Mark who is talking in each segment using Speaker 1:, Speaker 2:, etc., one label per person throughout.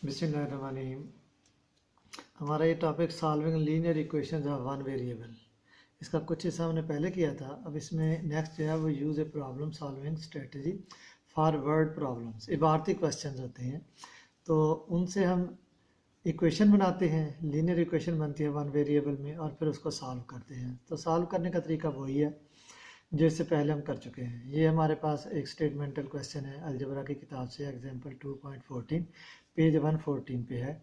Speaker 1: बिस्मिल्लाहिर्रहमानिर्रहीम। हमारा ये topic solving linear equations of one variable, इसका कुछ हिस्सा हमने पहले किया था। अब इसमें नेक्स्ट जो है वो use a problem solving strategy for word problems. इबारती क्वेश्चंस होते हैं तो उनसे हम इक्वेशन बनाते हैं, लीनियर इक्वेशन बनती है वन वेरिएबल में और फिर उसको सॉल्व करते हैं। तो सॉल्व करने का तरीका वही है जो इससे पहले हम कर चुके हैं। ये हमारे पास एक स्टेटमेंटल क्वेश्चन है अलजेब्रा की किताब से, एग्जाम्पल 2.14 पेज 114 पे है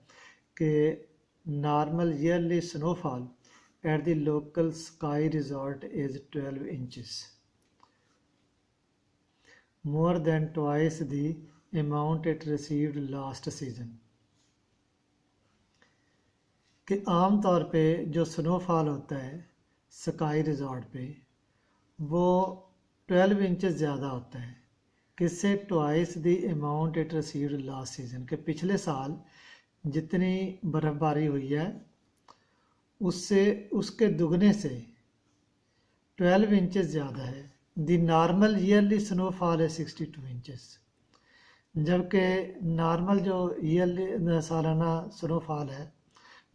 Speaker 1: कि normal yearly snowfall at the local sky resort is 12 inches, more than twice the amount it received last season. कि आम तौर पे जो स्नोफॉल होता है स्काई रिजॉर्ट पे वो 12 इंचेस ज़्यादा होता है। किससे? Twice the amount it received last season, के पिछले साल जितनी बर्फ़बारी हुई है उससे उसके दुगने से 12 इंचेस ज़्यादा है। द नॉर्मल ईयरली स्नोफॉल है 62 इंचेस, जबकि नॉर्मल जो ईयरली सालाना स्नोफॉल है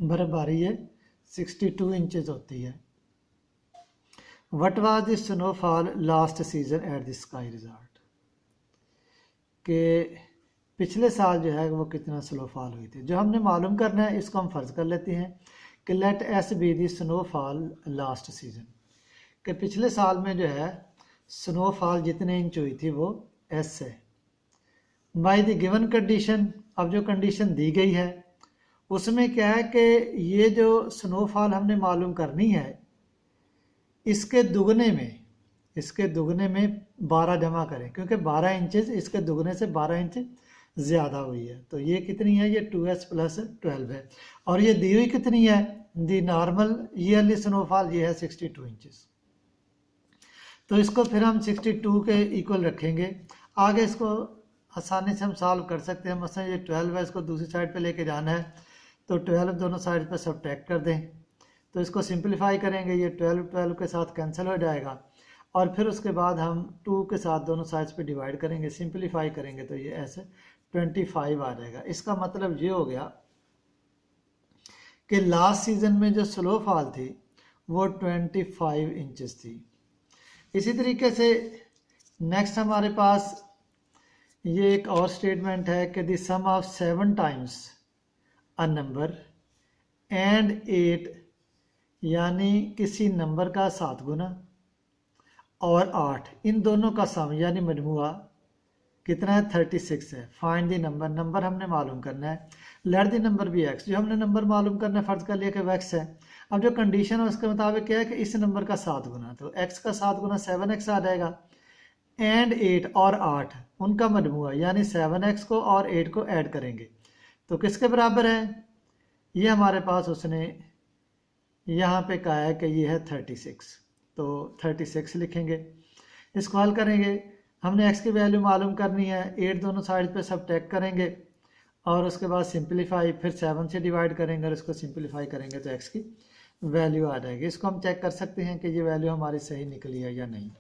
Speaker 1: बर्फ़बारी है 62 इंचेस होती है। What was the snowfall last season at the sky resort, के पिछले साल जो है वो कितना स्नोफॉल हुई थी। जो हमने मालूम करना है इसको हम फ़र्ज़ कर लेते हैं कि let S be the snowfall last season, कि पिछले साल में जो है स्नोफॉल जितने इंच हुई थी वो एस है। बाय द गिवन कंडीशन, अब जो कंडीशन दी गई है उसमें क्या है कि ये जो स्नोफॉल हमने मालूम करनी है इसके दुगने में 12 जमा करें, क्योंकि 12 इंचेस इसके दुगने से 12 इंच ज़्यादा हुई है। तो ये कितनी है? ये 2s + 12 है। और ये दी हुई कितनी है? दी नॉर्मल ईयरली स्नोफॉल ये है 62 इंचेस। तो इसको फिर हम 62 के इक्वल रखेंगे। आगे इसको आसानी से हम सॉल्व कर सकते हैं। मसलन ये 12 है, इसको दूसरी साइड पे लेके जाना है तो 12 दोनों साइड पे सब्ट्रैक्ट कर दें, तो इसको सिंपलीफाई करेंगे। ये 12 के साथ कैंसिल हो जाएगा और फिर उसके बाद हम 2 के साथ दोनों साइड्स पे डिवाइड करेंगे, सिंपलीफाई करेंगे तो ये ऐसे 25 आ जाएगा। इसका मतलब ये हो गया कि लास्ट सीजन में जो स्नोफॉल थी वो 25 इंचेस थी। इसी तरीके से नेक्स्ट हमारे पास ये एक और स्टेटमेंट है कि the sum of 7 times a number and 8, यानी किसी नंबर का 7 गुना और 8, इन दोनों का सम यानी मजमुआ कितना है? 36 है। फाइंड द नंबर, नंबर हमने मालूम करना है। Let the number be X, जो हमने नंबर मालूम करना है फ़र्ज़ कर लिया कि वो एक्स है। अब जो कंडीशन है उसके मुताबिक क्या है कि इस नंबर का 7 गुना, तो एक्स का 7 गुना 7x आ जाएगा। एंड 8 और 8 उनका मजमुआ यानी 7x को और 8 को ऐड करेंगे तो किसके बराबर है? ये हमारे पास उसने यहाँ पे कहा है कि ये है 36, तो 36 लिखेंगे। इसको हल करेंगे, हमने x की वैल्यू मालूम करनी है। 8 दोनों साइड पे सब्ट्रैक्ट करेंगे और उसके बाद सिंपलीफाई, फिर 7 से डिवाइड करेंगे और इसको सिंपलीफाई करेंगे तो x की वैल्यू आ जाएगी। इसको हम चेक कर सकते हैं कि ये वैल्यू हमारी सही निकली है या नहीं।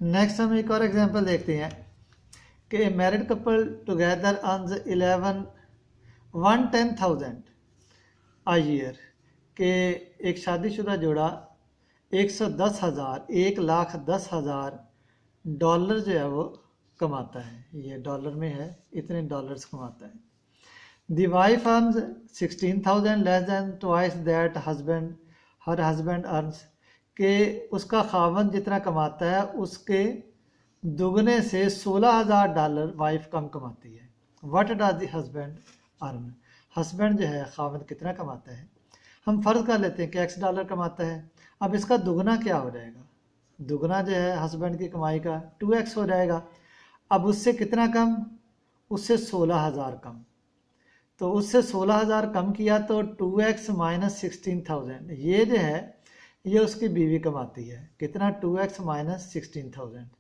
Speaker 1: नेक्स्ट हम एक और एग्जांपल देखते हैं कि married couple together earns 110,000 a year, के एक शादीशुदा जोड़ा 1,10,000 डॉलर जो है वो कमाता है। ये डॉलर में है, इतने डॉलर्स कमाता है। The wife earns 16,000 less than twice that her husband earns, के उसका खावंद जितना कमाता है उसके दुगने से 16,000 डॉलर वाइफ कम कमाती है। What does the husband earn, husband जो है खावंद कितना कमाता है? हम फ़र्ज़ कर लेते हैं कि x डॉलर कमाता है। अब इसका दुगना क्या हो जाएगा? दुगना जो है हस्बैंड की कमाई का 2x हो जाएगा। अब उससे कितना कम? उससे 16,000 कम। तो उससे 16,000 कम किया तो 2x - 16,000, ये जो है ये उसकी बीवी कमाती है। कितना? 2x - 16,000।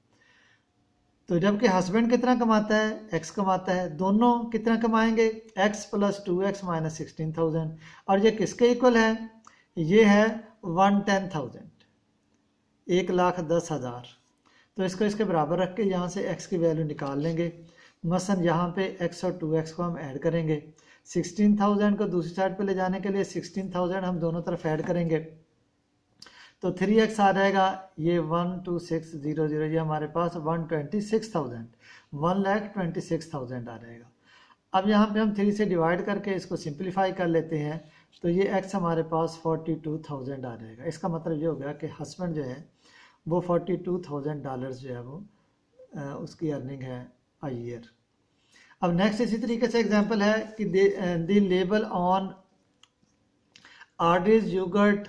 Speaker 1: तो जबकि हस्बैंड कितना कमाता है? x कमाता है। दोनों कितना कमाएंगे? x + 2x - 16,000। और ये किसके इक्वल है? ये है 110,000, 1,10,000। तो इसको इसके बराबर रख के यहाँ से x की वैल्यू निकाल लेंगे। मसलन यहाँ पे x और 2x को हम ऐड करेंगे। 16,000 को दूसरी साइड पे ले जाने के लिए 16,000 हम दोनों तरफ ऐड करेंगे तो 3x आ जाएगा। ये 12600 ये हमारे पास 126,000 1,26,000 आ जाएगा। अब यहाँ पे हम 3 से डिवाइड करके इसको सिंप्लीफाई कर लेते हैं तो ये x हमारे पास 42,000 आ जाएगा। इसका मतलब ये हो गया कि हस्बैंड जो है वो $42,000 जो है वो उसकी अर्निंग है अ ईयर। अब नेक्स्ट इसी तरीके से एग्जांपल है कि the label on Ardie's yogurt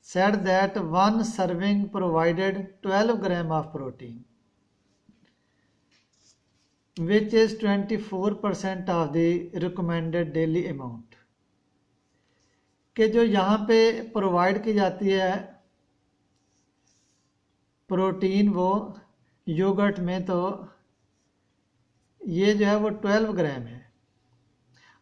Speaker 1: said that one serving provided 12 gram of protein which is 24% of the recommended daily amount। कि जो यहाँ पे प्रोवाइड की जाती है प्रोटीन वो योगर्ट में, तो ये जो है वो 12 ग्राम है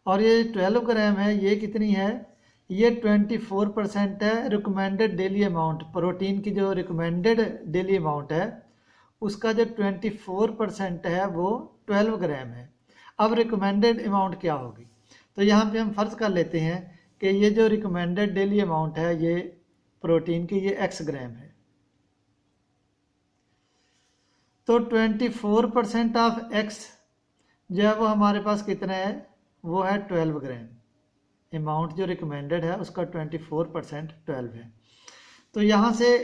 Speaker 1: और ये 12 ग्राम है, ये कितनी है, ये 24% है रिकमेंडेड डेली अमाउंट। प्रोटीन की जो रिकमेंडेड डेली अमाउंट है उसका जो 24% है वो 12 ग्राम है। अब रिकमेंडेड अमाउंट क्या होगी, तो यहाँ पे हम फ़र्ज़ कर लेते हैं कि ये जो रिकमेंडेड डेली अमाउंट है ये प्रोटीन की ये x ग्राम है। तो 24% ऑफ x जो है वो हमारे पास कितना है, वो है 12 ग्राम। अमाउंट जो रिकमेंडेड है उसका 24% 12 है। तो यहाँ से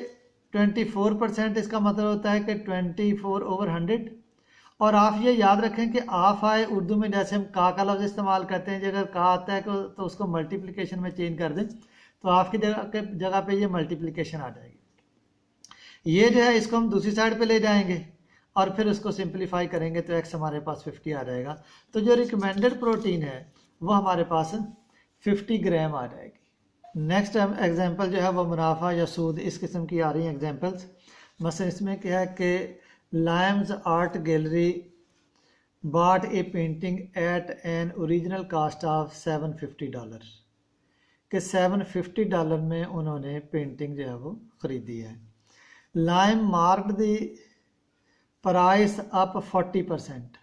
Speaker 1: 24% इसका मतलब होता है कि 24/100। और आप ये याद रखें कि आफ आए उर्दू में जैसे हम का लफ्ज़ इस्तेमाल करते हैं, अगर का आता है तो उसको मल्टीप्लिकेशन में चेंज कर दें तो आपकी जगह पे ये मल्टीप्लिकेशन आ जाएगी। ये जो है इसको हम दूसरी साइड पे ले जाएंगे और फिर उसको सिंप्लीफाई करेंगे तो x हमारे पास 50 आ जाएगा। तो जो रिकमेंडेड प्रोटीन है वो हमारे पास 50 ग्राम आ जाएगी। नेक्स्ट एग्जांपल जो है वो मुनाफा या सूद, इस किस्म की आ रही हैं एग्जांपल्स। मसलन इसमें क्या है कि Lime's art gallery bought a painting at an original cost of $750 कि $750 में उन्होंने पेंटिंग जो है वो ख़रीदी है। Lime marked the price up 40%,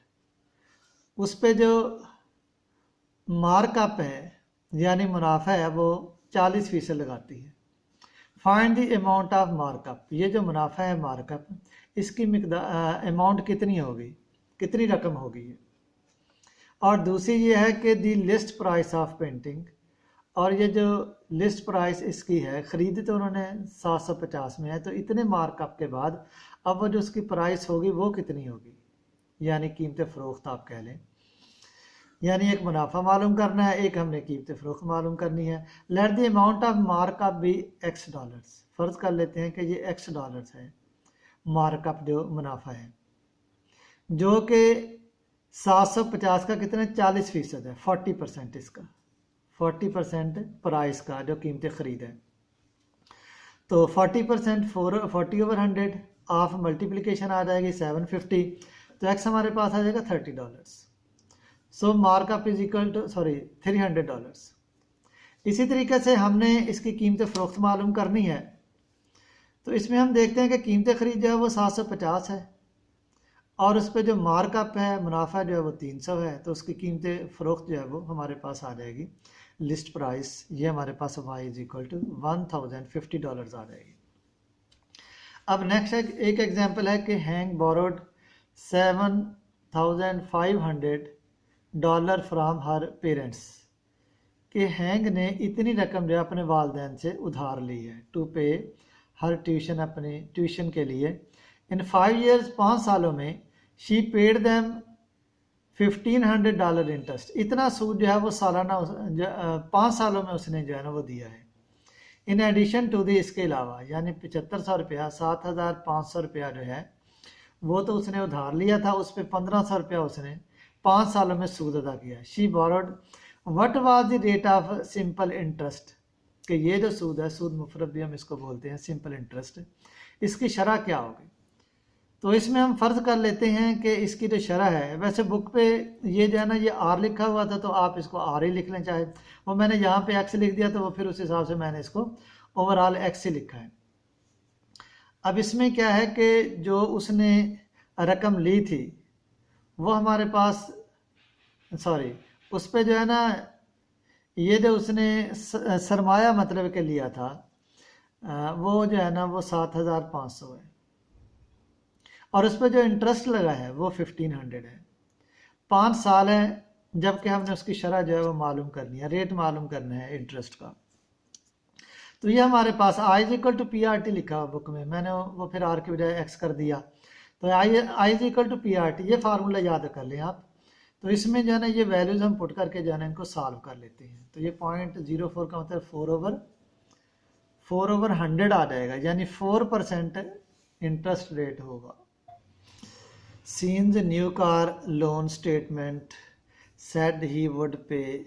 Speaker 1: उस पे जो मार्कअप है यानी मुनाफा है वो 40% लगाती है। Find the amount of markup, ये जो मुनाफा है मार्कअप, इसकी अमाउंट कितनी होगी, कितनी रकम होगी। और दूसरी ये है कि दी लिस्ट प्राइस ऑफ पेंटिंग, और ये जो लिस्ट प्राइस इसकी है, ख़रीदी तो उन्होंने 750 में है, तो इतने मार्कअप के बाद अब वो जो उसकी प्राइस होगी वो कितनी होगी, यानी कीमत फ़रोख्त आप कह लें। यानी एक मुनाफा मालूम करना है, एक हमने कीमत फ़रोख्त मालूम करनी है। Let the amount of markup be $X। फ़र्ज़ कर लेते हैं कि ये $X है मार्कअप जो मुनाफा है, जो कि 750 का कितना 40% है, 40% इसका, 40% प्राइस का जो कीमत ख़रीद है। तो 40% 40/100 ऑफ मल्टीप्लिकेशन आ जाएगी 750, तो x हमारे पास आ जाएगा $30। सो मार्कअप इज इक्वल टू $300। इसी तरीके से हमने इसकी कीमत फ़रोख्त मालूम करनी है, तो इसमें हम देखते हैं कि कीमत ख़रीद जो है वो 750 है और उस पर जो मार्कअप है मुनाफा जो है वो 300 है, तो उसकी कीमत फ़रोख्त जो है वो हमारे पास आ जाएगी लिस्ट प्राइस, ये हमारे पास y इज इक्वल टू $1,050 आ जाएगी। अब नेक्स्ट एक एग्जांपल है कि hang borrowed $7,500 from her parents, कि हैंग ने इतनी रकम जो अपने वालदैन से उधार ली है टू पे हर ट्यूशन, अपनी ट्यूशन के लिए। इन 5 years 5 सालों में शी पेड दैम $1,500 इंटरेस्ट, इतना सूद जो है वो सालाना 5 सालों में उसने जो है ना वो दिया है। इन एडिशन टू दी, इसके अलावा यानी 7500 रुपया, 7,500 रुपया जो है वो तो उसने उधार लिया था, उस पर 1500 रुपया उसने 5 सालों में सूद अदा किया। She borrowed what was the rate of simple interest, कि ये जो सूद है, सूद मुफरद भी हम इसको बोलते हैं, सिंपल इंटरेस्ट, इसकी शरह क्या होगी। तो इसमें हम फ़र्ज़ कर लेते हैं कि इसकी जो शरह है, वैसे बुक पे ये जो है ना ये R लिखा हुआ था तो आप इसको R ही लिख लें, चाहे वो मैंने यहाँ पे X लिख दिया तो वो फिर उस हिसाब से मैंने इसको ओवरऑल X ही लिखा है। अब इसमें क्या है कि जो उसने रकम ली थी वो हमारे पास, सॉरी, उस पे जो है ना, ये जो उसने सरमाया मतलब के लिया था, वो जो है ना वो 7,500 है, और उस पर जो इंटरेस्ट लगा है वो 1,500 है। 5 साल है, जबकि हमने उसकी शरह जो है वो मालूम करनी है, रेट मालूम करना है इंटरेस्ट का। तो ये हमारे पास I is equal to P R T लिखा हुआ बुक में, मैंने वो फिर आर के बजाय एक्स कर दिया। तो I is equal to P R T, ये फार्मूला याद कर लें आप। तो इसमें जो है ना ये वैल्यूज हम पुट करके जो है ना इनको सॉल्व कर लेते हैं। तो ये 0.04 का मतलब 4/100 आ जाएगा, यानी 4% इंटरेस्ट रेट होगा। Scenes new car loan statement said he would pay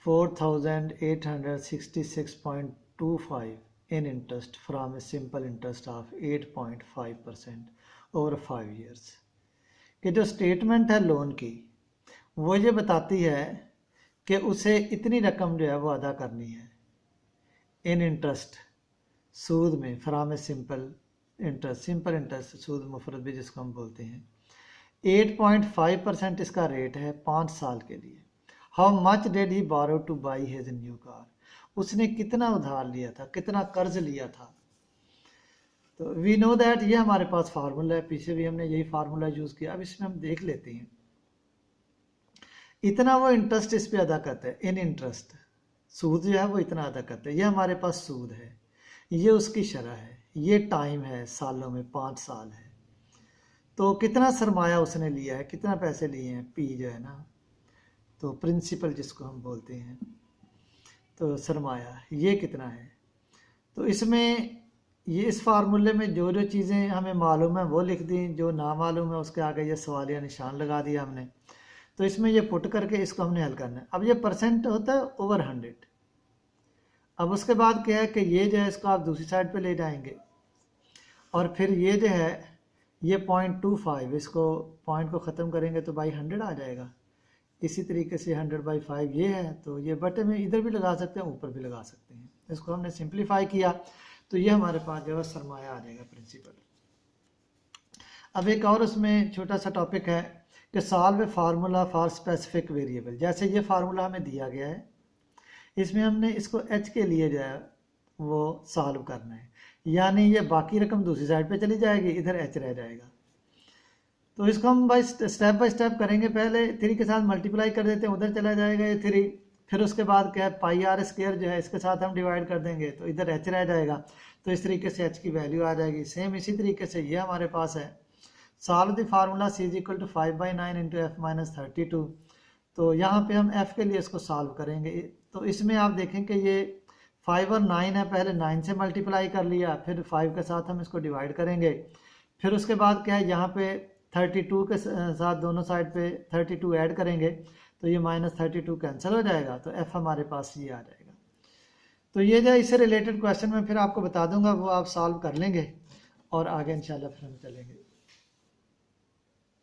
Speaker 1: 4,866.25 in interest from a simple interest of 8.5% over 5 years। कि जो स्टेटमेंट है लोन की वो ये बताती है कि उसे इतनी रकम जो है वो अदा करनी है इन इंटरेस्ट, सूद में, फ्रॉम ए सिंपल इंटरेस्ट, सूद मुफरद भी जिसको हम बोलते हैं। 8.5% इसका रेट है 5 साल के लिए। How much did he borrow to buy his new car, उसने कितना उधार लिया था, कितना कर्ज लिया था। तो वी नो दैट, ये हमारे पास फार्मूला है, पीछे भी हमने यही फार्मूला यूज किया। अब इसमें हम देख लेते हैं, इतना वो इंटरेस्ट इस पे अदा करते हैं, इन इंटरेस्ट, सूद जो है वो इतना अदा करते हैं। ये हमारे पास सूद है, ये उसकी शरह है, ये टाइम है सालों में, 5 साल है। तो कितना सरमाया उसने लिया है, कितना पैसे लिए हैं, पी जो है ना, तो प्रिंसिपल जिसको हम बोलते हैं, तो सरमाया ये कितना है। तो इसमें ये इस फार्मूले में जो जो चीज़ें हमें मालूम है वो लिख दी, जो ना मालूम है उसके आगे ये सवालिया निशान लगा दिया हमने। तो इसमें ये पुट करके इसको हमने हल करना है। अब ये परसेंट होता है ओवर 100। अब उसके बाद क्या है कि ये जो है इसको आप दूसरी साइड पे ले जाएंगे, और फिर ये जो है ये 0.25, इसको पॉइंट को ख़त्म करेंगे तो बाई 100 आ जाएगा। इसी तरीके से 100/5 ये है, तो ये बटे में इधर भी लगा सकते हैं, ऊपर भी लगा सकते हैं। इसको हमने सिंप्लीफाई किया तो ये हमारे पास जो है सरमाया आ जाएगा, प्रिंसिपल। अब एक और उसमें छोटा सा टॉपिक है कि solve A formula for specific variable. जैसे ये फार्मूला हमें दिया गया है, इसमें हमने इसको एच के लिए जो है वो सॉल्व करना है, यानी ये बाकी रकम दूसरी साइड पे चली जाएगी, इधर एच रह जाएगा। तो इसको हम बाय स्टेप करेंगे। पहले 3 के साथ मल्टीप्लाई कर देते हैं, उधर चला जाएगा ये 3। फिर उसके बाद क्या है, पाई आर स्क्वायर जो है इसके साथ हम डिवाइड कर देंगे तो इधर एच रह जाएगा। तो इस तरीके से एच की वैल्यू आ जाएगी। सेम इसी तरीके से ये हमारे पास है, solve the formula C is equal to 5/9 into F minus 32। तो यहाँ पे हम एफ के लिए इसको सॉल्व करेंगे। तो इसमें आप देखें कि ये 5 और 9 है, पहले 9 से मल्टीप्लाई कर लिया, फिर 5 के साथ हम इसको डिवाइड करेंगे। फिर उसके बाद क्या है, यहाँ पे 32 के साथ दोनों साइड पे 32 ऐड करेंगे तो ये -32 कैंसिल हो जाएगा, तो एफ हमारे पास ये आ जाएगा। तो ये जो इससे रिलेटेड क्वेश्चन मैं फिर आपको बता दूंगा, वो आप सॉल्व कर लेंगे और आगे इंशाल्लाह फिर हम चलेंगे।